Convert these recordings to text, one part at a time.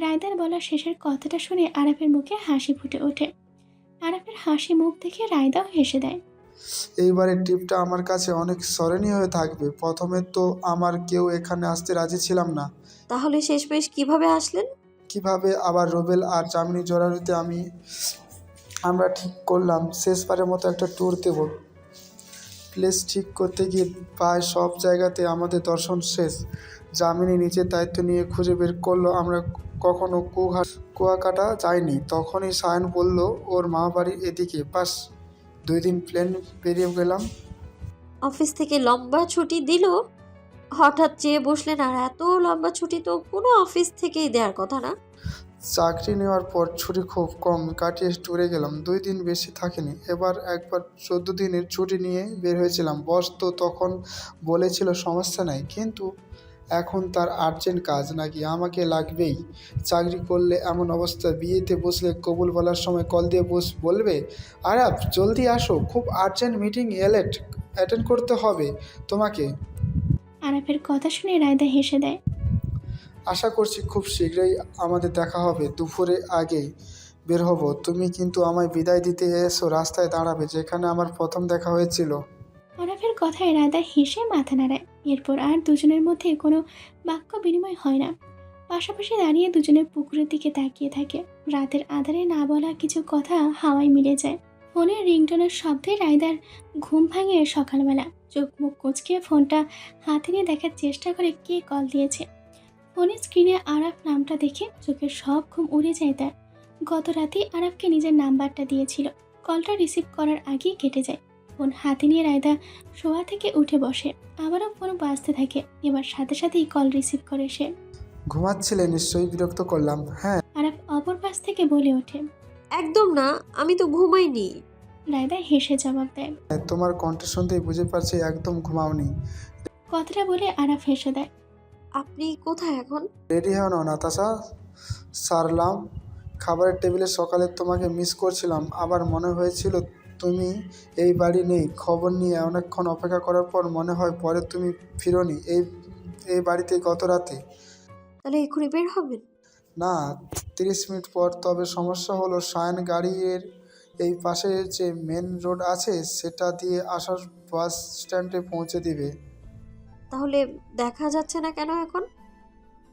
রায়দার বলা শেষের কথাটা শুনে আরাফের মুখে হাসি ফুটে ওঠে। আরাফের হাসি মুখ দেখে রায়দাও হেসে দেয়। এইবারের ট্রিপটা আমার কাছে অনেক স্মরণীয় হয়ে থাকবে। প্রথমে তো আমার কেউ এখানে আসতে রাজি ছিলাম না। তাহলে শেষমেশ কিভাবে আসলেন? কিভাবে আবার রুবেল আর চামিনী জোড়াজুড়িতে আমরা ঠিক করলাম শেষবারের মতো একটা ট্যুর দেব। প্লেস ঠিক করতে গিয়ে প্রায় সব জায়গাতে আমাদের দর্শন শেষ। যামিনী নিজের দায়িত্ব নিয়ে খুঁজে বের করলো আমরা কখনো কুয়াকাটা যাইনি। তখনই সায়ন বলল ওর মা বাড়ি এদিকে, বাস 2 দিন প্লেন পেরিয়ে গেলাম। অফিস থেকে লম্বা ছুটি দিল, হঠাৎ চেয়ে বসলেন। আর এত লম্বা ছুটি তো কোনো অফিস থেকেই দেওয়ার কথা না। চাকরি নেওয়ার পর ছুটি খুব কম কাটিয়ে ট্যুরে গেলাম। 2 দিন বেশি থাকিনি। এবার একবার 14 দিনের ছুটি নিয়ে বের হয়েছিলাম। বস তো তখন বলেছিল সমস্যা নাই, কিন্তু এখন তার আর্জেন্ট কাজ নাকি আমাকে লাগবেই। চাকরি করলে এমন অবস্থা, বিয়েতে বসলে কবুল বলার সময় কল দিয়ে বলবে, আরাপ জলদি আসো, খুব আর্জেন্ট মিটিং অ্যাটেন্ড করতে হবে তোমাকে। আরাফের কথা শুনে রায়দা হেসে দেয়। আশা করছি খুব শীঘ্রই আমাদের দেখা হবে। দুপুরে আগেই বের হব। তুমি কিন্তু আমায় বিদায় দিতে এসো, রাস্তায় দাঁড়াবে যেখানে আমার প্রথম দেখা হয়েছিল। আরাফের কথায় রায়দা হেসে মাথা নাড়ায়। এরপর আর দুজনের মধ্যে কোনো বাক্য বিনিময় হয় না। পাশাপাশি দাঁড়িয়ে দুজনে পুকুরের দিকে তাকিয়ে থাকে। রাতের আঁধারে না বলা কিছু কথা হাওয়ায় মিলে যায়। ফোনের রিংটোনের শব্দে রায়দার ঘুম ভাঙে সকালবেলা। চোখ মুখ কুঁচকে ফোনটা হাতে নিয়ে দেখার চেষ্টা করে কে কল দিয়েছে। ফোনের স্ক্রিনে আরাফ নামটা দেখে চোখের সব ঘুম উড়ে যায় তার। গত রাতেই আরাফকে নিজের নাম্বারটা দিয়েছিল। কলটা রিসিভ করার আগেই কেটে যায়। ফোন হাতে নিয়ে রায়দা শোয়া থেকে উঠে বসে। আবারও ফোন বাজতে থাকে। এবার সাথে সাথেই কল রিসিভ করে সে। ঘুমাচ্ছিলে নিশ্চয়ই, বিরক্ত করলাম? হ্যাঁ। আরাফ অপর পাশ থেকে বলে ওঠে। একদম না, আমি তো ঘুমাইনি। রায়দা হেসে জবাব দেয়। তোমার কণ্ঠ শুনতেই বুঝে পারছি একদম ঘুমাওনি। কথাটা বলে আরাফ হেসে দেয়। আপনি কোথায় এখন? রেডি হও না নাতাশা, সারলাম। খাবারের টেবিলে সকালে তোমাকে মিস করছিলাম, আবার মনে হয়েছিল তুমি এই বাড়ি নেই। খবর নিয়ে অনেকক্ষণ অপেক্ষা করার পর মনে হয় পরে তুমি ফিরোনি এই বাড়িতে গত রাতে। তাহলে এক্ষুনি বের হবেন? না, 30 মিনিট পর। তবে সমস্যা হলো সায়ন গাড়ির এই পাশে যে মেন রোড আছে সেটা দিয়ে আসার বাস স্ট্যান্ডে পৌঁছে দিবে। তাহলে দেখা যাচ্ছে না কেন এখন?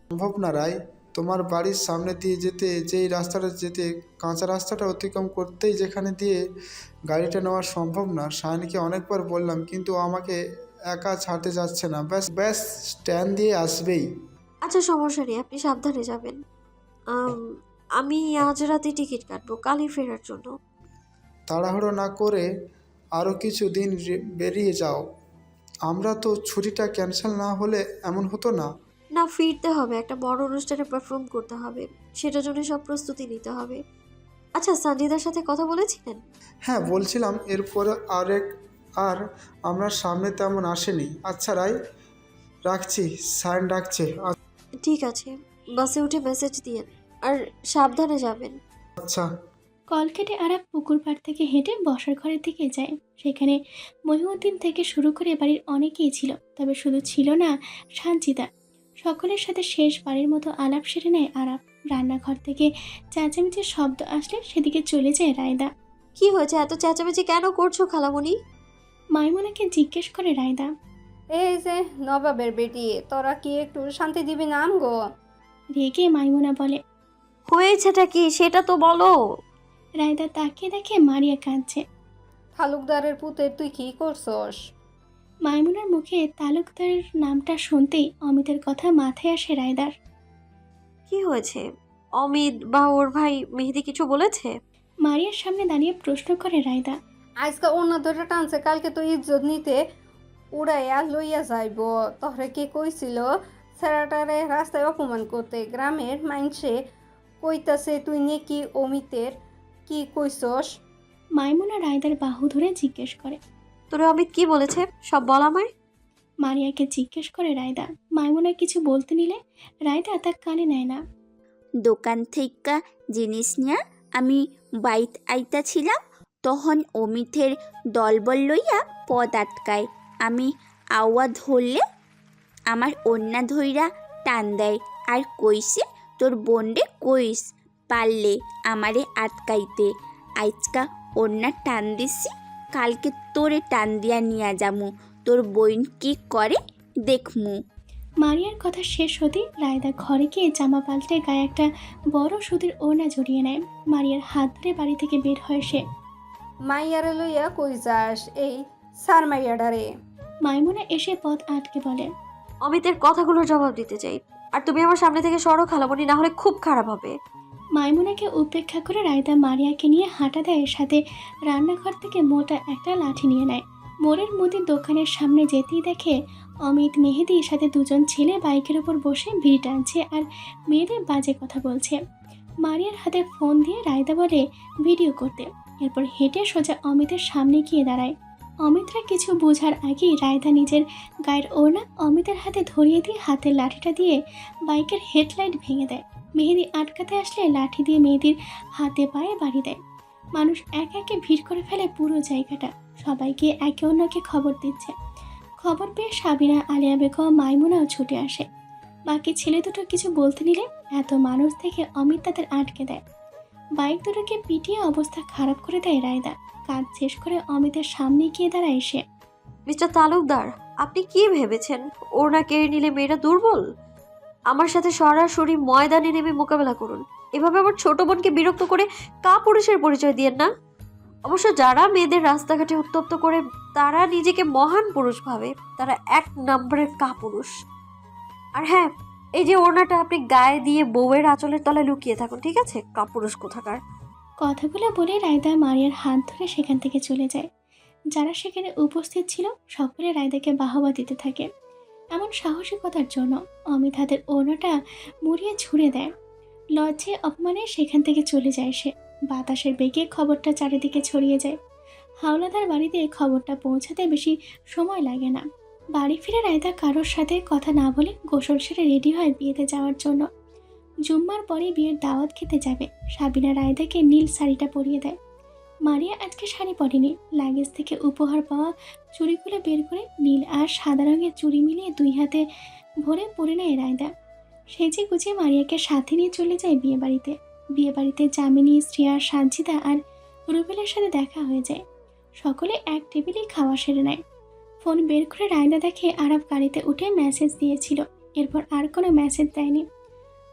সম্ভব না রায়, তোমার বাড়ির সামনে দিয়ে যেতে যেই রাস্তাটা যেতে কাঁচা রাস্তাটা অতিক্রম করতেই যেখানে দিয়ে গাড়িটা নেওয়া সম্ভব না। সায়নকে অনেকবার বললাম কিন্তু আমাকে একা ছাড়তে যাচ্ছে না। ব্যাস ব্যাস স্ট্যান্ড দিয়ে আসবেই। আচ্ছা সমস্যা নেই, আপনি সাবধানে যাবেন। আম, আমি আজ রাতে টিকিট কাটবো কালই ফেরার জন্য। তাড়াহুড়ো না করে আরও কিছু দিন বেরিয়ে যাও। আমরা তো ছুটিটা ক্যান্সেল না হলে এমন হতো না। না, ফিরতে হবে, একটা বড় অনুষ্ঠানে পারফর্ম করতে হবে, সেটার জন্য সব প্রস্তুতি নিতে হবে। আচ্ছা, সঞ্জিদার সাথে কথা বলেছিলেন? হ্যাঁ বলছিলাম, এরপর আর আমরা সামনে তেমন আসেনি। আচ্ছা রায়, রাখছি, সাইন ডাকছে। ঠিক আছে, বাসে উঠে মেসেজ দিয়েন আর সাবধানে যাবেন। আচ্ছা। কল কেটে আরাফ পুকুর পাড় থেকে হেঁটে বসার ঘরের দিকে যায়। সেখানে মহিউদ্দিন থেকে শুরু করে বাড়ির অনেকেই ছিল, তবে শুধু ছিল না সানজিদা। সকলের সাথে শেষবারের মতো আলাপ সেরে নেয় আরাফ। রান্নাঘর থেকে চেঁচামেচির শব্দ আসলে সেদিকে চলে যায় রায়দা। কি হয়েছে, এত চেঁচামেচি কেন করছো খালামণি? মাইমুনাকে জিজ্ঞেস করে রায়দা। এই যে নবাবের বেটি, তোরা কি একটু শান্তি দিবি নাম গো? রেগে মাইমুনা বলে। হয়েছেটা কি সেটা তো বলো। রায়দা তাকিয়ে দেখে মারিয়া কাঁদছে। তালুকদারের পুতের তুই কি করছস? মাইমুনার মুখে তালুকদার নামটা শুনতেই অমিতের কথা মাথায় আসে রায়দার। কি হয়েছে? অমিত বা ওর ভাই মেহেদি কিছু বলেছে? মারিয়ার সামনে দাঁড়িয়ে প্রশ্ন করে রায়দা। আজকে অন্য ধরে টানছে, কালকে তো ইজ্জত নিতে উড়াইয়া লইয়া যাইব। তহরে কে কইছিল স্যারাটারে রাস্তায় অপমান করতে? গ্রামের মাইনসে কইতাছে তুই নাকি অমিতের কি কইছস? মাইমুনা রায়দার বাহু ধরে জিজ্ঞেস করে। তোরে অমিত কি বলেছে সব বল আমায়। মারিয়াকে জিজ্ঞেস করে রায়দা। মাইমুনা কিছু বলতে নিলে রায়দা তার কানে নেয় না। দোকান থেকে জিনিস নিয়া আমি বাইত আইতাছিলাম, তখন অমিতের দলবল লইয়া পথ আটকায়। আমি আওয়া ধরলে আমার অন্যা ধইরা টান দেয় আর কইছে তোর বোনরে কইস পারলে আমারে আটকাইতে। আজকা ওন্না টান দিছি, কালকে তোরে টান দিয়া নিয়া যামু, তোর বইন কি করে দেখমু। মারিয়ার কথা শেষ হতেই রায়দা ঘরে গিয়ে জামা পাল্টে গায়ে একটা বড় সুতির ওড়না জড়িয়ে নেয়। মারিয়ার হাত ধরে বাড়ি থেকে বের হয় সে। মাইয়ারে লইয়া কই যাস এই সার মাইয়াডারে? মাইমুনা এসে পথ আটকে বলে। অমিতের কথাগুলোর জবাব দিতে চাই, আর তুমি আমার সামনে থেকে সরো খালামণি, না হলে খুব খারাপ হবে। মাইমুনাকে উপেক্ষা করে রায়দা মারিয়াকে নিয়ে হাঁটা দেয়, সাথে রান্নাঘর থেকে মোটা একটা লাঠি নিয়ে নেয়। মোড়ের মুদির দোকানের সামনে যেতেই দেখে অমিত মেহেদির সাথে দুজন ছেলে বাইকের ওপর বসে বিড়ি টানছে আর মেয়েদের বাজে কথা বলছে। মারিয়ার হাতে ফোন দিয়ে রায়দা বলে ভিডিও করতে। এরপর হেঁটে সোজা অমিতের সামনে গিয়ে দাঁড়ায়। অমিতরা কিছু বোঝার আগেই রায়দা নিজের গায়ের ওড়না অমিতের হাতে ধরিয়ে দিয়ে হাতের লাঠিটা দিয়ে বাইকের হেডলাইট ভেঙে দেয়। মেহেদি আটকাতে আসলে লাঠি দিয়ে মেহেদির হাতে পায়ে বাড়ি দেয়। মানুষ একে একে ভিড় করে ফেলে পুরো জায়গাটা। সবাইকে একে অন্যকে খবর দিচ্ছে। খবর পেয়ে সাবিনা, আলিয়া বেগম, মাইমুনাও ছুটে আসে। বাকি ছেলে দুটো কিছু বলতে নিলে এত মানুষ দেখে অমিত তাদের আটকে দেয়। বাইক দুটোকে পিটিয়ে অবস্থা খারাপ করে দেয় রায়দা। কাজ শেষ করে অমিতের সামনে গিয়ে দাঁড়ায় সে। মিস্টার তালুকদার, আপনি কি ভেবেছেন ওড়না কেড়ে নিলে মেয়েরা দুর্বল? আমার সাথে সরাসরি ময়দানে নেমে মোকাবেলা করুন। এভাবে আমার ছোট বোনকে বিরক্ত করে কাপুরুষের পরিচয় দিয়েন না। অবশ্য যারা মেয়েদের রাস্তাঘাটে উত্তপ্ত করে তারা নিজেকে মহান পুরুষ ভাবে, তারা 1 নম্বরের কাপুরুষ। আর হ্যাঁ, এই যে ওড়নাটা আপনি গায়ে দিয়ে বউয়ের আঁচলের তলায় লুকিয়ে থাকুন, ঠিক আছে? কাপুরুষ কোথাকার। কথাগুলো বলে রায়দা মারিয়ার হাত ধরে সেখান থেকে চলে যায়। যারা সেখানে উপস্থিত ছিল সকলে রায়দাকে বাহবা দিতে থাকে। এমন সাহসিকতার জন্য অমিত হাতের ওড়নাটা মুড়িয়ে ছুঁড়ে দেয়। লজ্জে অপমানে সেখান থেকে চলে যায় সে। বাতাসের বেগে খবরটা চারিদিকে ছড়িয়ে যায়। হাওলাদার বাড়িতে খবরটা পৌঁছাতে বেশি সময় লাগে না। বাড়ি ফিরে রায়দা কারোর সাথে কথা না বলে গোসল সেরে রেডি হয় বিয়েতে যাওয়ার জন্য। জুম্মার পরে বিয়ের দাওয়াত খেতে যাবে। সাবিনা রায়দাকে নীল শাড়িটা পরিয়ে দেয়। মারিয়া আজকে শাড়ি পরেনি। লাগেজ থেকে উপহার পাওয়া চুড়িগুলো বের করে নীল আর সাদা রঙের চুড়ি মিলিয়ে 2 হাতে ভরে পরে নেয় রায়দা। সেজে গুছিয়ে মারিয়াকে সাথে নিয়ে চলে যায় বিয়েবাড়িতে। বিয়েবাড়িতে জামিনী, শ্রিয়া, সানজিদা আর রুবেলের সাথে দেখা হয়ে যায়। সকলে এক টেবিলেই খাওয়া সেরে নেয়। ফোন বের করে রায়দা দেখে আরাফ গাড়িতে উঠে মেসেজ দিয়েছিল। এরপর আর কোনো মেসেজ দেয়নি।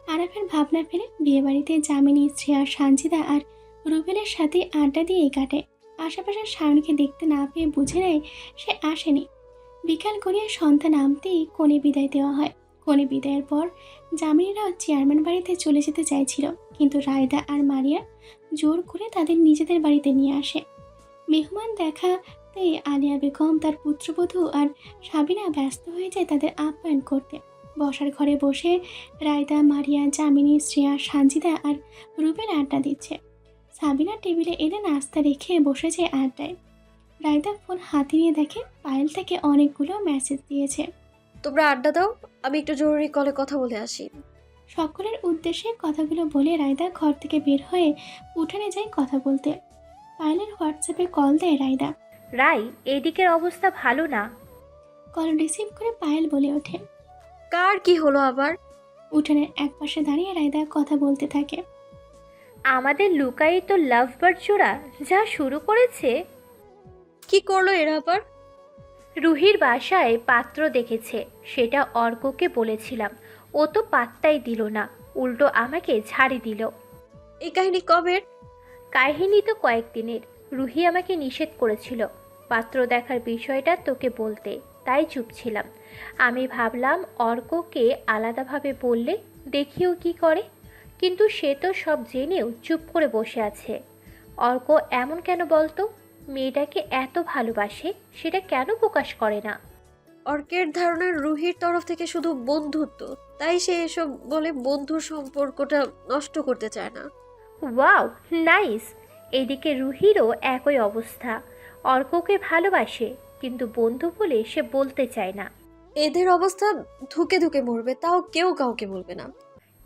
আরাফের ভাবনা ফেলে বিয়েবাড়িতে জামিনী, শ্রেয়া, সানজিদা আর রুবেলের সাথে আড্ডা দিয়ে কাটে। আশেপাশের সায়নকে দেখতে না পেয়ে বুঝে নেয় সে আসেনি। বিকাল গড়িয়ে সন্ধ্যা নামতেই কনে বিদায় দেওয়া হয়। কনে বিদায়ের পর জামিনীরাও চেয়ারম্যান বাড়িতে চলে যেতে চাইছিল, কিন্তু রায়দা আর মারিয়া জোর করে তাদের নিজেদের বাড়িতে নিয়ে আসে। মেহমান দেখাতেই আলিয়া বেগম, তার পুত্রবধূ আর সাবিনা ব্যস্ত হয়ে যায় তাদের আপ্যায়ন করতে। বসার ঘরে বসে রায়দা, মারিয়া, জামিনী, শ্রেয়া, সানজিদা আর রুবেল আড্ডা দিচ্ছে। সাবিনা টেবিলে এনে নাস্তা রেখে বসেছে আড্ডায়। রায়দা ফোন হাতে নিয়ে দেখে পায়েল থেকে অনেকগুলো মেসেজ দিয়েছে। তোমরা আড্ডা দাও, আমি একটু জরুরি কলে কথা বলে আসি। সকলের উদ্দেশ্যে কথাগুলো বলে রায়দা ঘর থেকে বের হয়ে উঠানে যায় কথা বলতে। পায়েলের হোয়াটসঅ্যাপে কল দেয় রায়দা। রাই, এদিকের অবস্থা ভালো না। কল রিসিভ করে পায়েল বলে ওঠে। কার কি হলো আবার? উঠানের একপাশে দাঁড়িয়ে রায়দা কথা বলতে থাকে। আমাদের লুকায়িত লাভবার্ড জোড়া যা শুরু করেছে। কি করলো এরা আবার? রুহির বাসায় পাত্র দেখেছে, সেটা অর্ককে বলেছিলাম, ও তো পাত্তাই দিল না, উল্টো আমাকে ঝাড়ি দিল। এই কাহিনী কবের? কাহিনী তো কয়েকদিনের। রুহি আমাকে নিষেধ করেছিল পাত্র দেখার বিষয়টা তোকে বলতে, তাই চুপ ছিলাম। আমি ভাবলাম অর্ককে আলাদাভাবে বললে দেখিও কি করে, কিন্তু সে তো সব জেনেও চুপ করে বসে আছে। অর্ক এমন কেন বলতো? মেয়েটাকে এত ভালোবাসে, সেটা কেন প্রকাশ করে না? অর্কের ধারণা রুহির তরফ থেকে শুধু বন্ধুত্ব, তাই সে এসব বলে বন্ধুর সম্পর্কটা নষ্ট করতে চায় না। Wow, nice. এদিকে রুহিরও একই অবস্থা। অর্ককে ভালোবাসে, কিন্তু বন্ধু বলে সে বলতে চায় না। এদের অবস্থা ধুকে ধুকে মরবে, তাও কেউ কাউকে বলবে না।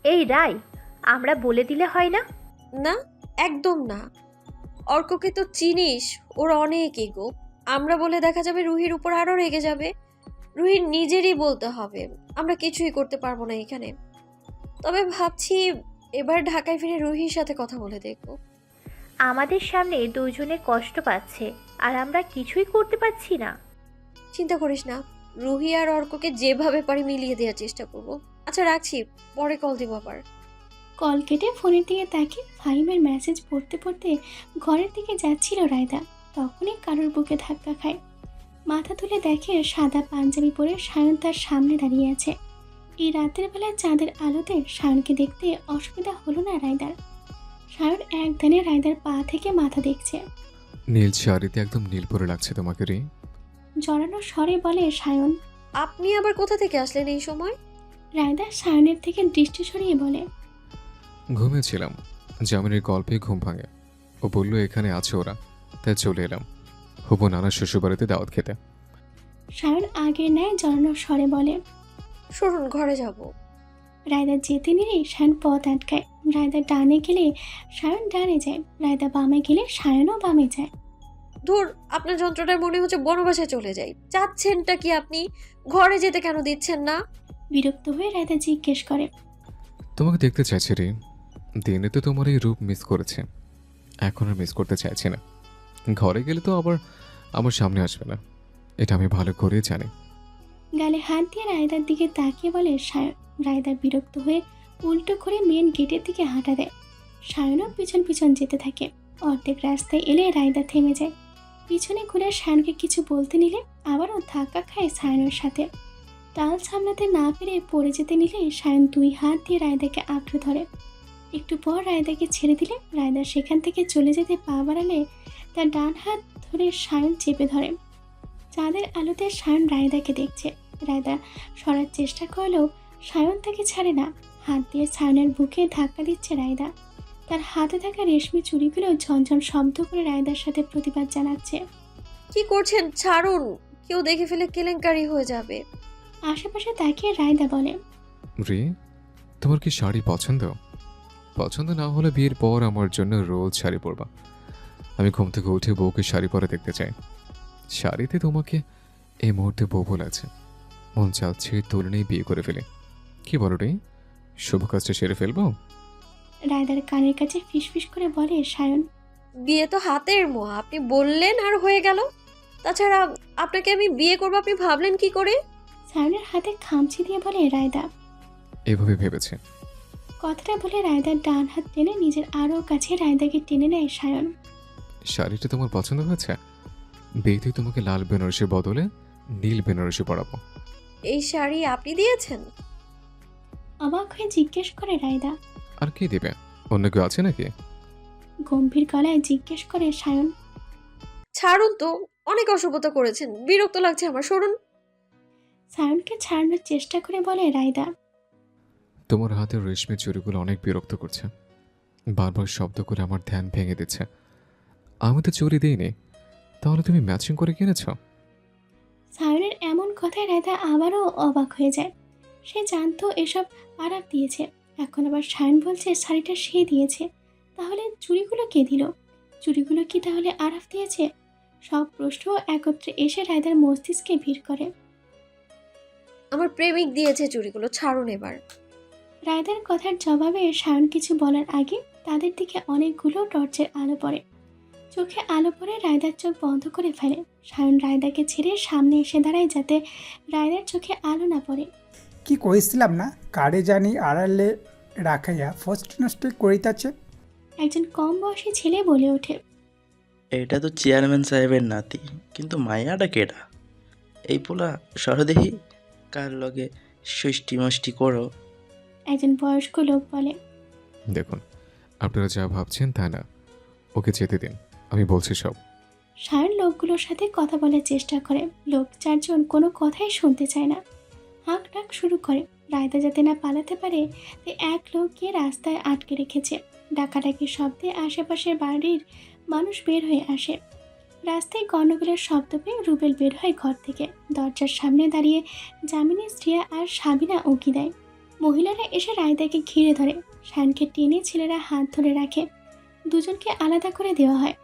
এই রাই, আমরা বলে দিলে হয় না? না, একদম না। অর্ককে তো চিনিস, ওর অনেক ইগো। আমরা বলে দেখা যাবে রুহির উপর আরো রেগে যাবে। রুহির নিজেরই বলতে হবে, আমরা কিছুই করতে পারবো না এখানে। তবে ভাবছি এবার ঢাকায় ফিরে রুহির সাথে কথা বলে দেখবো। আমাদের সামনে দুজনে কষ্ট পাচ্ছে আর আমরা কিছুই করতে পারছি না। চিন্তা করিস না, রুহি আর অর্ককে যেভাবে পারি মিলিয়ে দেওয়ার চেষ্টা করব। আচ্ছা রাখছি, পরে কল দিব আবার। কল কেটে ফোনের দিকে তাকিয়ে ফাহিমের মেসেজ পড়তে পড়তে ঘরের দিকে যাচ্ছিল রায়দা, তখনই কারোর বুকে ধাক্কা খায়। মাথা তুলে দেখে সাদা পাঞ্জাবি পরে সায়ন তার সামনে দাঁড়িয়ে আছে। এই রাতের বেলা চাঁদের আলোতে সায়নকে দেখতে অসুবিধা হলো না রায়দার। সায়ন এক ধ্যানে রায়দার পা থেকে মাথা দেখছে। নীল শাড়িতে একদম নীল পরে লাগছে তোমাকে রে। জড়ানো স্বরে বলে সায়ন। আপনি আবার কোথা থেকে আসলেন এই সময়? রায়দা সায়নের থেকে দৃষ্টি সরিয়ে বলে, ঘুমিয়েছিলাম, জামিনের গল্পে ঘুম ভাঙে। ও বলল এখানে আছে ওরা, তাই চলে এলাম হবু নানা শ্বশুরবাড়িতে দাওয়াত খেতে। সায়ন আগের ন্যায় জড়ানো স্বরে বলে। সরুন, ঘরে যাব। রায়দা যেতে নিলেই সায়ন পথ আটকায়। রায়দা ডানে গেলে সায়ন ডানে যায়, রায়দা বামে গেলে সায়নও বামে যায়। ধুর, আপনার যন্ত্রটায় মনে হচ্ছে বনবাসায় চলে যাই। চাচ্ছেনটা কি আপনি? ঘরে যেতে কেন দিচ্ছেন না? বিরক্ত হয়ে রায়দা জিজ্ঞেস করে। তোমাকে দেখতে চাইছি রে। দিনে তো তোমার এই রূপ মিস করেছে, এখন আর মিস করতে চাইছি না। ঘরে গেলে তো আবার আমার সামনে আসবে না, এটা আমি ভালো করেই জানি। গালে হাত দিয়ে রায়দার দিকে তাকিয়ে বলে সায়ন। রায়দা বিরক্ত হয়ে উল্টো করে মেন গেটের দিকে হাঁটা দেয়। সায়নও পিছন পিছন যেতে থাকে। অর্ধেক রাস্তায় এলে রায়দা থেমে যায়। পিছনে ঘুরে সায়নকে কিছু বলতে নিলে আবারও ধাক্কা খায় সায়নের সাথে। টাল সামলাতে না পেরে পড়ে যেতে নিলে সায়ন দুই হাত দিয়ে রায়দাকে আঁকড়ে ধরে। একটু পর রায়দাকে ছেড়ে দিলে রায়দা সেখান থেকে চলে যেতে পা বাড়ালে তার ডান হাত ধরে সায়ন চেপে ধরে। চাঁদের আলোতে সায়ন রায়দাকে দেখছে। রায়দা সরার চেষ্টা করলেও সায়ন তাকে ছাড়ে না। হাত দিয়ে সায়নের বুকে ধাক্কা দিচ্ছে রায়দা। তার হাতে থাকা রেশমি চুড়িগুলো ঝনঝন শব্দ করে রায়দার সাথে প্রতিবাদ জানাচ্ছে। কি করছেন? ছাড়ুন, কেউ দেখে ফেলে কেলেঙ্কারি হয়ে যাবে। আশেপাশে তাকিয়ে রায়দা বলে, রে, তোমার কি শাড়ি পছন্দ? পছন্দ না হলে বিয়ের পর আমার জন্য রোজ শাড়ি পরবা। আমি ঘুম থেকে উঠে বউকে শাড়ি পরে দেখতে চাই। শাড়িতে তোমাকে এই মুহূর্তে বউ বলে আছে, মন চাচ্ছে তুলে নিয়ে বিয়ে করে ফেলে। কি বলো রে, শুভ কাজটা সেরে ফেলবো? রায়দার কানের কাছে ফিসফিস করে বলে সায়ন। বিয়ে তো হাতের মোয়া, আপনি বললেন আর হয়ে গেল। তাছাড়া আপনাকে আমি বিয়ে করবো আপনি ভাবলেন কি করে? সায়নের হাতে খামচি দিয়ে বলে রায়দা। এভাবে ভেবেছে। কথাটা বলে রায়দার ডান হাত টেনে নিজের আরও কাছে রায়দাকে টেনে নেয় সায়ন। শাড়িটা তোমার পছন্দ হয়েছে? বিয়েতে তোমাকে লাল বেনারসির বদলে নীল বেনারসি পরাবো। এই শাড়ি আপনি দিয়েছেন? অবাক হয়ে জিজ্ঞেস করে রায়দা। আর কি দিবে, অন্য কেউ আছে নাকি? গম্ভীর গলায় জিজ্ঞেস করে সায়ন। ছাড়ুন তো, অনেক অসভ্যতা করেছেন, বিরক্ত লাগছে আমার, সরুন। সায়নকে ছাড়ানোর চেষ্টা করে বলে রায়দা। তোমার হাতের রেশমি চুড়িগুলো অনেক বিরক্ত করছে, বারবার শব্দ করে আমার ধ্যান ভেঙে দিচ্ছে। আমি তো চুরি দিইনি, তাহলে তুমি ম্যাচিং করে কিনেছ? সায়নের এমন কথায় রায়দা আবারও অবাক হয়ে যায়। সে জানতো এসব আরাপ দিয়েছে, এখন আবার সায়ন বলছে শাড়িটা সে দিয়েছে। তাহলে চুড়িগুলো কে দিল? চুড়িগুলো কি তাহলে আরাফ দিয়েছে? সব প্রশ্ন একত্রে এসে রায়দার মস্তিষ্কে ভিড় করে। আমার প্রেমিক দিয়েছে চুড়িগুলো, ছাড়ুন এবার। রায়দার কথার জবাবে সায়ন কিছু বলার আগে তাদের দিকে অনেকগুলো টর্চের আলো পড়ে। চোখে আলো পড়ে রায়দার চোখ বন্ধ করে ফেলে। সায়ন রায়দাকে ছেড়ে সামনে এসে দাঁড়ায় যাতে রায়দার চোখে আলো না পড়ে। কি কইছিলাম না, কারে জানি আড়ালে রাখাইয়া ফার্স্ট নষ্ট করিতাছে। একজন কম বয়সী ছেলে বলে ওঠে। এটা তো চেয়ারম্যান সাহেবের নাতি, কিন্তু মায়াটা কেডা? এই পোলা সরদেহি কার লগে ষষ্ঠী মষ্টি করো। একজন বয়স্ক লোক বলে। দেখুন, আপনারা যা ভাবছেন তা না, ওকে যেতে দিন, আমি বলছি সব। সায়ন লোকগুলোর সাথে কথা বলার চেষ্টা করে। লোক চারজন কোনো কথাই শুনতে চায় না। হাঁক ডাক শুরু করে। রায়দা যাতে না পালাতে পারে তাই এক লোক গিয়ে রাস্তায় আটকে রেখেছে। ডাকাডাকি শব্দে আশেপাশের বাড়ির মানুষ বের হয়ে আসে। রাস্তায় গণ্ডগোলের শব্দ পেয়ে রুবেল বের হয় ঘর থেকে। দরজার সামনে দাঁড়িয়ে জামিনী শ্রিয়া আর সাবিনা উঁকি দেয়। মহিলারা এসে রায়দাকে ঘিরে ধরে। সায়নকে টেনে ছেলেরা হাত ধরে রাখে। দুজনকে আলাদা করে দেওয়া হয়।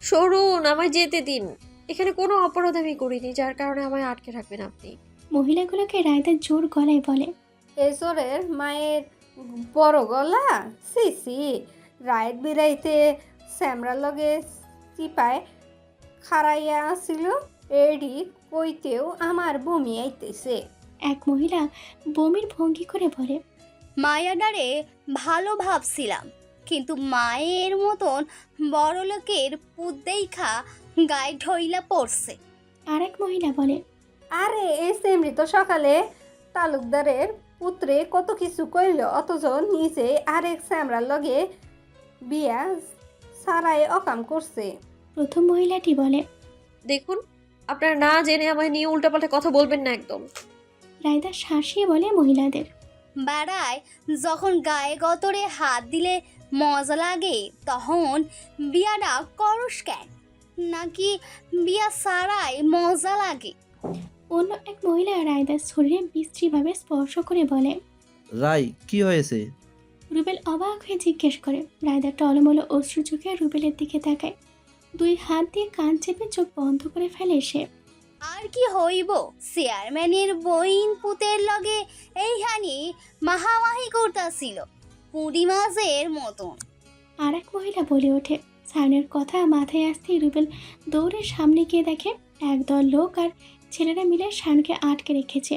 সরুন, আমায় যেতে দিন। এখানে কোনো অপরাধ আমি করিনি যার কারণে আমায় আটকে রাখবেন আপনি। মহিলাগুলোকে রায়দা জোর গলায় বলে। এজরের মায়ের বড় গলা সি সি রাইত বিরাইতে স্যামরার লগে চিপায় খাড়াইয়া আসিল এডি কইতেও আমার বমি আইতেছে। এক মহিলা বমির ভঙ্গি করে বলে, মায়াডারে ভালো ভাবছিলাম, কিন্তু মায়ের মতন বড় লোকের পুত দেখা গায়ে ঢইলা পড়ছে। আর এক মহিলা বলে, আরে এই সেমরি তো সকালে তালুকদারের পুত্রে কত কিছু কইল, অথচ নিজে আরেক স্যামরার লগে বিয়া সারাই অকাম করছে। প্রথম মহিলাটি বলে। দেখুন, আপনারা না জেনে আমায় নিয়ে উল্টাপাল্টা কথা বলবেন না একদম। রায়দা শাসিয়ে বলে মহিলাদের, বেড়ায় যখন গায়ে গতরে হাত দিলে মজা লাগে, তখন বিয়াটা করস কেন? নাকি বিয়া সারাই মজা লাগে? অন্য এক মহিলা রায়দার শরীরে বিশ্রীভাবে স্পর্শ করে বলে। রাই, কি হয়েছে? রুবেল অবাক হয়ে জিজ্ঞেস করে। রায়দা টলমলো অশ্রু চোখে রুবেলের দিকে তাকায়। দুই হাত দিয়ে কান চেপে চোখ বন্ধ করে ফেলে সে। আর কি হইব, চেয়ারম্যানের বইন পুতের লগে এইখানি মাহামাহি করতাছিল পুঁটি মাছের মতন। আর এক মহিলা বলে ওঠে। সায়নের কথা মাথায় আসতেই রুবেল দৌড়ে সামনে গিয়ে দেখে একদল লোক আর ছেলেরা মিলে সায়নকে আটকে রেখেছে।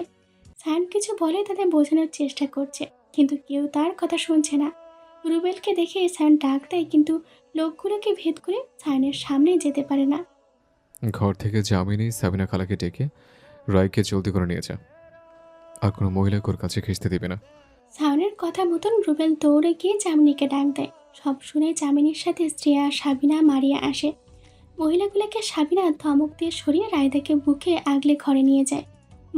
সায়ন কিছু বলে তাদের বোঝানোর চেষ্টা করছে, কিন্তু কেউ তার কথা শুনছে না। রুবেলকে দেখে সায়ন ডাক দেয়, কিন্তু লোকগুলোকে ভেদ করে সায়নের সামনে যেতে পারে না। ঘর থেকে জামিনী সাবিনা খালাকে ডেকে রায়কে জলদি করে নিয়ে যা, আর কোনো মহিলাকে ওর কাছে ঘেঁচতে দেবে না। সায়নের কথা মতন রুবেল দৌড়ে গিয়ে জামিনীকে ডাক দেয়। সব শুনে জামিনীর সাথে শ্রেয়া, সাবিনা, মারিয়া আসে। মহিলাগুলোকে সাবিনা ধমক দিয়ে সরিয়ে রায়দাকে বুকে আগলে ঘরে নিয়ে যায়।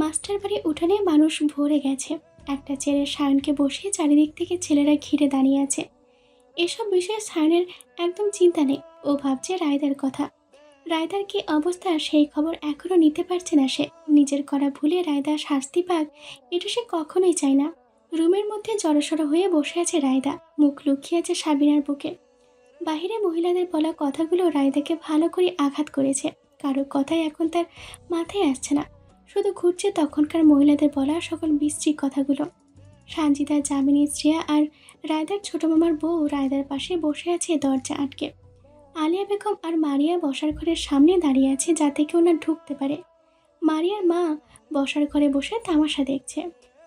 মাস্টার বাড়ি উঠানে মানুষ ভরে গেছে। একটা চেয়ারে সায়নকে বসিয়ে চারিদিক থেকে ছেলেরা ঘিরে দাঁড়িয়ে আছে। এসব বিষয়ে সায়নের একদম চিন্তা নেই। ও ভাবছে রায়দার কথা। রায়দার কি অবস্থা সেই খবর এখনও নিতে পারছে না সে। নিজের করা ভুলে রায়দা শাস্তি পাক, এটা সে কখনোই চায় না। রুমের মধ্যে জড়সড় হয়ে বসে আছে রায়দা, মুখ লুকিয়ে আছে সাবিনার বুকে। বাহিরে মহিলাদের বলা কথাগুলো রায়দাকে ভালো করে আঘাত করেছে। কারো কথাই এখন তার মাথায় আসছে না, শুধু ঘুরছে তখনকার মহিলাদের বলা সকল বিশ্রী কথাগুলো। সানজিদা, জামিনী, শ্রেয়া আর রায়দার ছোট মামার বউ রায়দার পাশে বসে আছে দরজা আটকে। আলিয়া বেগম আর মারিয়া বসার ঘরের সামনে দাঁড়িয়ে আছে যাতে কেউ না ঢুকতে পারে। মারিয়ার মা বসার ঘরে বসে তামাশা দেখছে।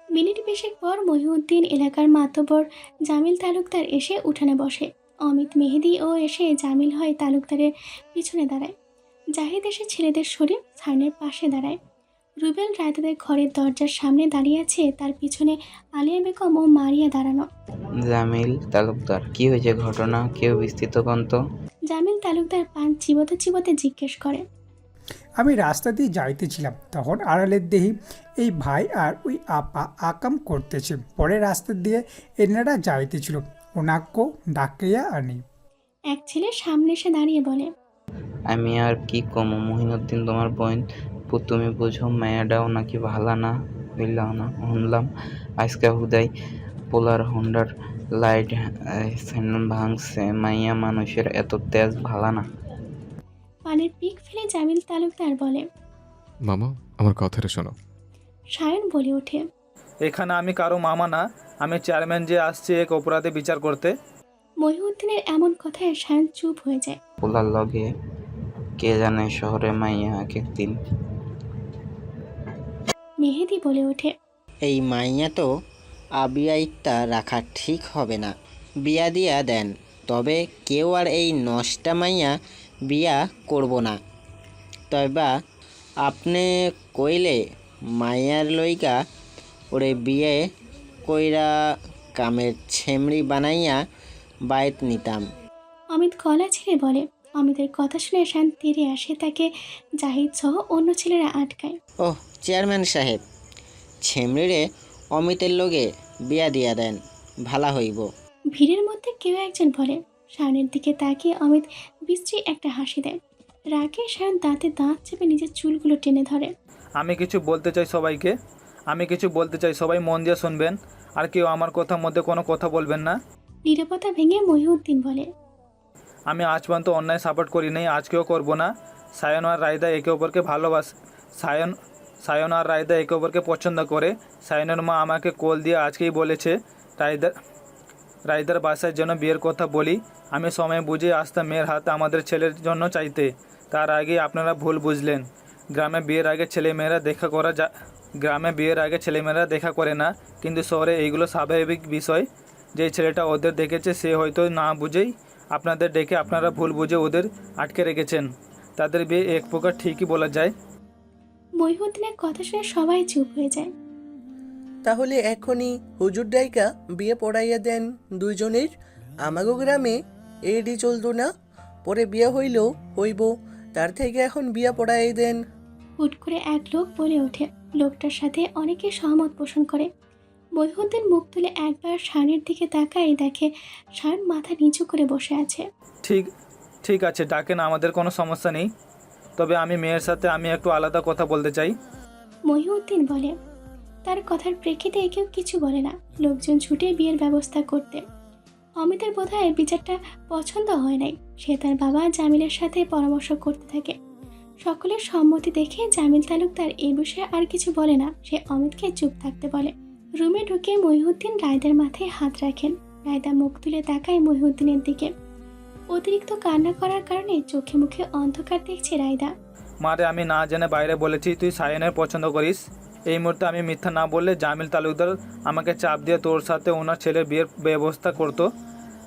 মিনিট বিশেক পর মহিউদ্দিন এলাকার মাতবর জামিল তালুকদার এসে উঠানে বসে। অমিত, মেহেদি ও এসে জামিল হয় তালুকদারের পিছনে দাঁড়ায়। জাহিদ এসে ছেলেদের সরে সায়নের পাশে দাঁড়ায়। রুবেল রায়দাদের ঘরের দরজার সামনে দাঁড়িয়ে আছে, তার পিছনে আলিয়া বেগম ও মারিয়া দাঁড়ানো। জামিল তালুকদার, কি হয়েছে ঘটনা? কেউ বিস্তৃত কন্ত? জামিল তালুকদার পান চিবোতে চিবোতে জিজ্ঞেস করে। আমি রাস্তা দিয়ে যাইতেছিলাম, তখন আড়ালের দেহি এই ভাই আর ওই আপা আকাম করতেছে। পরে রাস্তা দিয়ে এনারা যাইতেছিল, ওনাকেও ডাকিয়া আনি। এক ছেলে সামনে এসে দাঁড়িয়ে বলে, আমি আর কি কমু মহিনুদ্দিন, তোমার বোন তুমি বুঝো, মায়াডাও নাকি ভালা না হইল না। শুনলাম আজকে হুদাই পোলার হোন্ডার লাইট ভাঙছে। মাইয়া মানুষের এত তেজ ভালা না। পানের পিক ফেলে জামিল তালুকদার বলে, মামা, আমার কথাটা শোনো। সায়ন বলে ওঠে, এখানে আমি কারো মামা না, আমি চেয়ারম্যান যে আসছে এক অপরাধে বিচার করতে। মহিউদ্দিনের এমন কথায় সায়ন চুপ হয়ে যায়। পোলার লগে কে জানে শহরে মাইয়া এক একদিন। মেহেদি বলে ওঠে, এই মাইয়া তো আবিয়াইটা রাখা ঠিক হবে না, বিয়া দিয়া দেন। তবে কেউ আর এই নষ্টা মাইয়া বিয়া করব না। তবে আপনি কইলে মাইয়ার লইগা ওরে বিয়ে কইরা কামের ছেমড়ি বানাইয়া বাইত নিতাম। অমিত গলা ছেড়ে বলে। অমিতের কথা শুনে সায়ন তেরে আসে, তাকে জাহিদ সহ অন্য ছেলেরা আটকায়। ওহ চেয়ারম্যান সাহেব, ছেমড়িরে অমিতের লগে বিয়া দিয়া দেন, ভালা হইব। ভিড়ের মধ্যে কেউ একজন বলে। সায়নের দিকে তাকিয়ে অমিত বিশ্রী একটা হাসি দেয়। রাগে সায়ন দাঁতে দাঁত চেপে নিজের চুলগুলো টেনে ধরে। আমি কিছু বলতে চাই সবাইকে, আমি কিছু বলতে চাই, সবাই মন দিয়ে শুনবেন, আর কেউ আমার কথার মধ্যে কোনো কথা বলবেন না। নীরবতা ভেঙে মহিউদ্দিন বলে, আমি আজ পর্যন্ত অন্যায় সাপোর্ট করি নাই, আজকেও করব না। সায়ন আর রায়দা একে অপরকে ভালোবাসে। সায়ন আর রায়দা একে অপরকে পছন্দ করে। সায়নের মা আমাকে কল দিয়ে আজকেই বলেছে রায়দা রায়দার বাসায় যেন বিয়ের কথা বলি। আমি সময় বুঝে আসতাম মেয়ের হাতে আমাদের ছেলের জন্য চাইতে। তার আগে আপনারা ভুল বুঝলেন। গ্রামে বিয়ের আগে ছেলেমেয়েরা দেখা করে না, কিন্তু শহরে এইগুলো স্বাভাবিক বিষয়। যে ছেলেটা ওদের দেখেছে সে হয়তো না বুঝেই আপনাদের ডেকে আপনারা ভুল বুঝে ওদের আটকে রেখেছেন। তাদের বিয়ে এক প্রকার ঠিকই বলা যায়। মহিউদ্দিনের কথা শুনে সবাই চুপ হয়ে যায়। তাহলে এখনই হুজুর ডাইকা বিয়ে পড়াইয়া দেন দুইজনের। আমাগো গ্রামে এডি চলতো না, পরে বিয়ে হইলেও হইব, তার থেকে এখন বিয়ে পড়াই দেন। হুট করে এক লোক বলে ওঠে। লোকটার সাথে অনেকে সহমত পোষণ করে। মহিউদ্দিন মুখ তুলে একবার শায়নের দিকে তাকায়, দেখে শায়ন মাথা নিচু করে বসে আছে। ঠিক আছে, ডাকেন, আমাদের কোনো সমস্যা নেই। তবে আমি মেয়ের সাথে আমি একটু আলাদা কথা বলতে চাই। মহিউদ্দিন বলে। তার কথার প্রেক্ষিতে কেউ কিছু বলে না। লোকজন ছুটে বিয়ের ব্যবস্থা করতে। অমিতের বোধহয় বিচারটা পছন্দ হয় নাই। সে তার বাবা জামিলের সাথে পরামর্শ করতে থাকে। সকলের সম্মতি দেখে জামিল তালুকদার এই বিষয়ে আর কিছু বলে না। সে অমিতকে চুপ থাকতে বলে। রুমে ঢুকে মহিউদ্দিন রায়দার মাথায় হাত রাখেন। রায়দা মুখ তুলে তাকায় মহিউদ্দিনের দিকে। অতিরিক্ত কান্না করার কারণে চোখে মুখে অন্ধকার দেখছে রায়দা। মারে, আমি না জেনে বাইরে বলেছি তুই সায়নের পছন্দ করিস। এই মুহূর্তে আমি মিথ্যা না বললে জামিল তালুকদার আমাকে চাপ দিয়ে তোর সাথে ওনার ছেলের বিয়ের ব্যবস্থা করতো।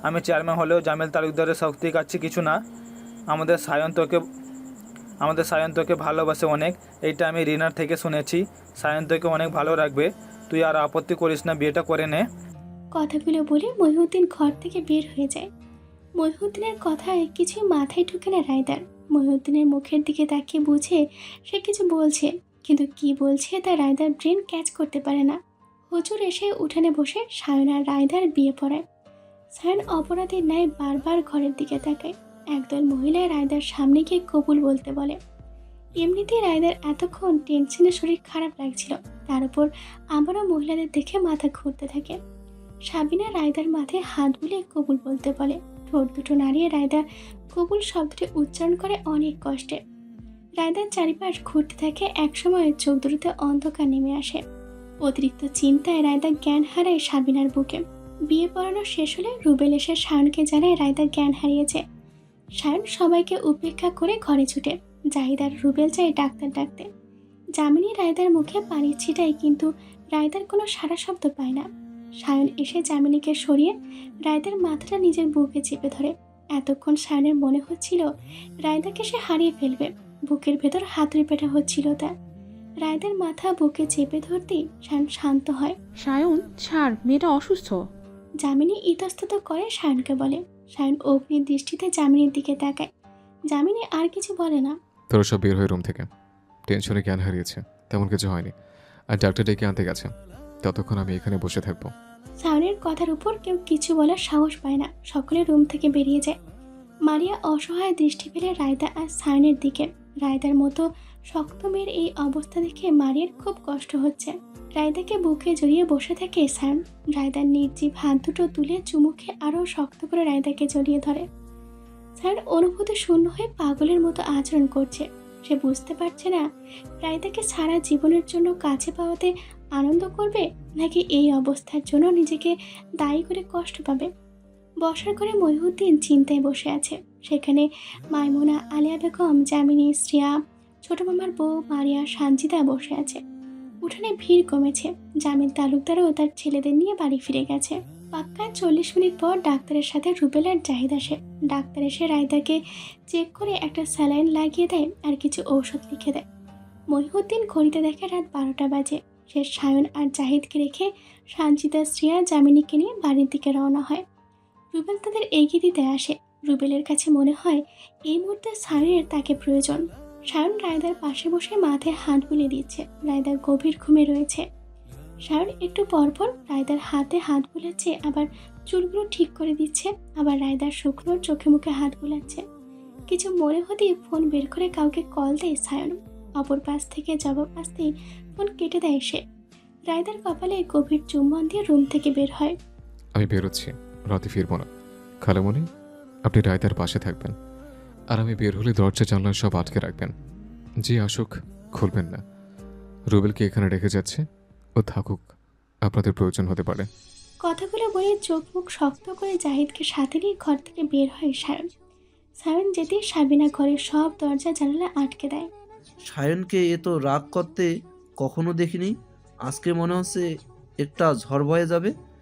আমি চেয়ারম্যান হলেও জামিল তালুকদারের শক্তি কাছে কিছু না। আমাদের সায়ন তোকে ভালোবাসে অনেক, এইটা আমি রিনার থেকে শুনেছি। সায়ন তোকে অনেক ভালো রাখবে, তুই আর আপত্তি করিস না, বিয়েটা করে নে। কথাগুলো বলে মহিউদ্দিন ঘর থেকে বের হয়ে যায়। মহিউদ্দিনের কথায় কিছুই মাথায় ঢুকে না রায়দার। মহিউদ্দিনের মুখের দিকে তাকিয়ে বুঝে সে কিছু বলছে, কিন্তু কি বলছে তা রায়দার ব্রেন ক্যাচ করতে পারে না। হুজুর এসে উঠানে বসে সায়ন আর রায়দার বিয়ে পড়ায়। সায়ন অপরাধীর ন্যায় বারবার ঘরের দিকে তাকায়। একদল মহিলা রায়দার সামনে গিয়ে কবুল বলতে বলে। এমনিতেই রায়দার এতক্ষণ টেনশনে শরীর খারাপ লাগছিল, তার উপর আবারও মহিলাদের দেখে মাথা ঘুরতে থাকে। সাবিনা রায়দার মাথায় হাত বুলিয়ে কবুল বলতে বলে। ঠোঁট দুটো নাড়িয়ে রায়দা কবুল শব্দটি উচ্চারণ করে অনেক কষ্টে। রায়দার চারিপাশ ঘুরতে থাকে। একসময় চোখ দুটোতে অন্ধকার নেমে আসে। অতিরিক্ত চিন্তায় রায়দা জ্ঞান হারায় সাবিনার বুকে। বিয়ে পড়ানো শেষ হলে রুবেল এসে সায়নকে জানায় রায়দা জ্ঞান হারিয়েছে। সায়ন সবাইকে উপেক্ষা করে ঘরে ছুটে। জাহিদার রুবেল যায় ডাক্তার ডাকতে। জামিনী রায়দার মুখে পানি ছিটায়, কিন্তু রায়দার কোনো সারা শব্দ পায় না। সায়ন এসে জামিনীকে সরিয়ে রায়দার মাথাটা নিজের বুকে চেপে ধরে। এতক্ষণ সায়নের মনে হচ্ছিল রায়দাকে সে হারিয়ে ফেলবে। বুকের ভেতর হাতুড়ি পেটা হচ্ছিল তার। রায়দার মাথা বুকে চেপে ধরতেই সায়ন শান্ত হয়। সায়ন ছাড়, মেয়েটা অসুস্থ। জামিনী ইতস্তত করে সায়নকে বলে। সায়ন অগ্নি দৃষ্টিতে জামিনীর দিকে তাকায়। জামিনী আর কিছু বলে না। তোরা সব বের হয়ে রুম থেকে। টেনশনে জ্ঞান হারিয়েছে, তেমন কিছু হয়নি, আর ডাক্তার ডেকে আনতে গেছে। ততক্ষণ আমি এখানে বসে থাকবো। সায়নের কথার উপর কেউ কিছু বলার সাহস পায় না। সকলে রুম থেকে বেরিয়ে যায়। মারিয়া অসহায় দৃষ্টি ফেলে রায়দা আর সায়নের দিকে। রায়দার মতো শক্ত মেয়ের এই অবস্থা দেখে মারিয়ার খুব কষ্ট হচ্ছে। রায়দাকে বুকে জড়িয়ে বসে থাকে সায়ন। রায়দার নির্জীব হাত দুটো তুলে চুমুকে আরও শক্ত করে রায়দাকে জড়িয়ে ধরে। সায়ন অনুভূতি শূন্য হয়ে পাগলের মতো আচরণ করছে। সে বুঝতে পারছে না রায়দাকে সারা জীবনের জন্য কাছে পাওয়াতে আনন্দ করবে, নাকি এই অবস্থার জন্য নিজেকে দায়ী করে কষ্ট পাবে। বসার ঘরে মহিউদ্দিন চিন্তায় বসে আছে। সেখানে মাইমুনা, আলিয়া বেগম, জামিনী, শ্রিয়া, ছোট মামার বউ মারিয়া, সানজিদা বসে আছে। উঠানে ভিড় কমেছে। জামিল তালুকদারও তার ছেলেদের নিয়ে বাড়ি ফিরে গেছে। পাক্কা 40 মিনিট পর ডাক্তারের সাথে রুবেল আর জাহিদ আসে। ডাক্তার এসে রায়দাকে চেক করে একটা স্যালাইন লাগিয়ে দেয় আর কিছু ঔষধ লিখে দেয়। মহিউদ্দিন ঘড়িতে দেখে রাত 12টা বাজে। সে সায়ন আর জাহিদকে রেখে সানজিদা, শ্রিয়া, জামিনীকে নিয়ে বাড়ির দিকে রওনা হয়। রুবেল তাদের এগিয়ে দিতে আসে। রুবেলের কাছে মনে হয় এই মুহূর্তে সায়নের তাকে প্রয়োজন। সায়ন রায়দার পাশে বসে মাথায় হাত বুলিয়ে দিচ্ছে। রায়দার গভীর ঘুমে রয়েছে। সায়ন একটু পরপর রায়দার হাতে হাত বুলাচ্ছে, আবার চুলগুলো ঠিক করে দিচ্ছে, আবার রায়দার শুকনোর চোখে মুখে হাত বুলাচ্ছে। কিছু মনে হতেই ফোন বের করে কাউকে কল দেয় সায়ন। অপর পাশ থেকে জবাব আসতেই ফোন কেটে দেয় সে। রায়দার কপালে গভীর চুম্বন দিয়ে রুম থেকে বের হয়। আমি বেরোচ্ছি, রাতে ফিরবো না। খালামণি, আপনি রায়দার পাশে থাকবেন, আর আমি বের হলে দরজা জানলা সব আটকে রাখবেন। যে আসুক খুলবেন না। রুবেলকে এখানে রেখে যাচ্ছে, ও থাকুক, আপনাদের প্রয়োজন হতে পারে। কথাগুলো বলে চোখ মুখ শক্ত করে জাহিদকে সাথে নিয়ে ঘর থেকে বের হয় সায়ন। সায়ন যেতেই সাবিনা ঘরের সব দরজা জানালা আটকে দেয়। সায়নকে এত রাগ করতে কখনো দেখিনি, আজকে মনে হচ্ছে একটা ঝড় বয়ে যাবে।